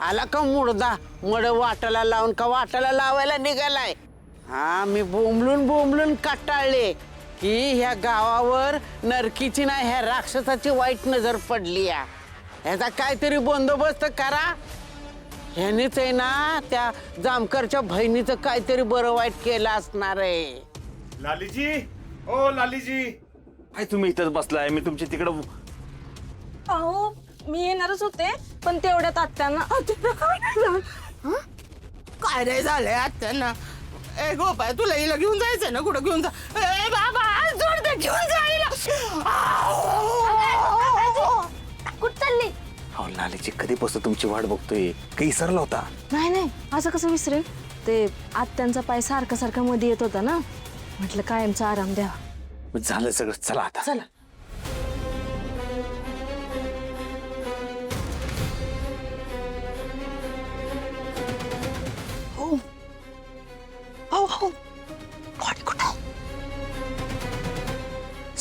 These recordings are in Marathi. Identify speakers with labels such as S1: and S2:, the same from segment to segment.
S1: आला का मुडदा मड वाटाला लावून का वाटाला लावायला निघालाय. हा मी बोंबलून बोंबलून कंटाळले की ह्या गावावर नरकीची ना ह्या राक्षसाची वाईट नजर पडली या. ह्याचा काहीतरी बंदोबस्त करा. ह्यानीच आहे ना त्या जामकरच्या बहिणीचं काहीतरी बरं वाईट केलं असणार आहे.
S2: लालीजी, ओ लालीजी, काय तुम्ही इथंच बसलाय? मी तुमची तिकडं.
S3: अहो मी येणारच होते पण तेवढ्यात आत्यांना
S1: काय रे झालंय आत्यानं? ए गोपाळ तुला हिला घेऊन जायचं ना, कुठं घेऊन जा. ए बाबा जोड दे, घेऊन जायला.
S3: कुठं चालली?
S2: अहो लालीजी, कधीपासून तुमची वाट बघतोय. काही विसरला होता?
S3: नाही नाही असं कसं विसरेल. ते आत्यांचा पाय सारखा सारखा मध्ये येत होता ना, म्हटलं कायमचा आराम द्यावा.
S2: झालं सगळं, चला आता.
S3: चला.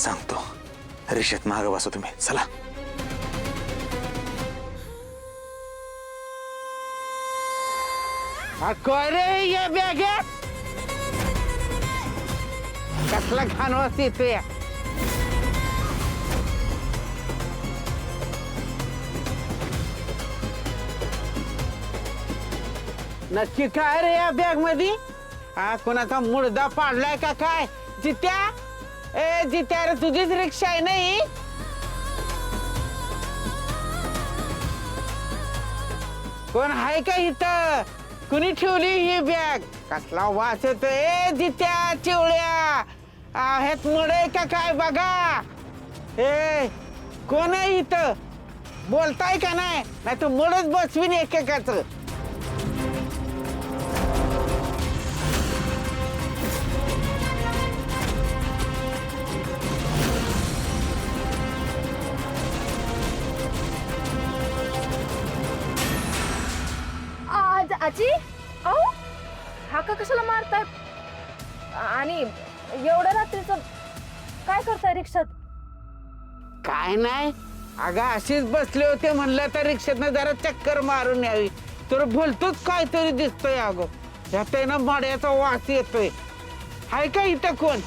S2: सांगतो. रिक्षेत मागे बसा तुम्ही, चला.
S1: काय रे या बॅगेत? कसला घाण वास येतोय. नक्की काय रे या बॅग मध्ये? हा कोणाचा मुडदा पाडलाय का काय? जित्या, ए जित्या रे, तुझीच रिक्षा आहे नाही? कोण आहे का इथं? कुणी ठेवली ही बॅग? कसला वास येतोय. ए जित्या, चिवळ्या, ह्यात मुड आहे का काय बघा. ए कोण आहे इथं? बोलताय का नाही? नाही तर मुडच बसवीन एकेकाचं.
S3: आजी अहो हा का कशाला मारताय? आणि एवढ्या रात्रीचं काय करताय रिक्षात?
S1: काय नाही अगं, अशीच बसले होते, म्हणलं तर रिक्षेतनं जरा चक्कर मारून यावी. तर भलतोच काहीतरी दिसतोय अगं. ह्यात ना मड्याचा वास येतोय. हाय का इथं कोण?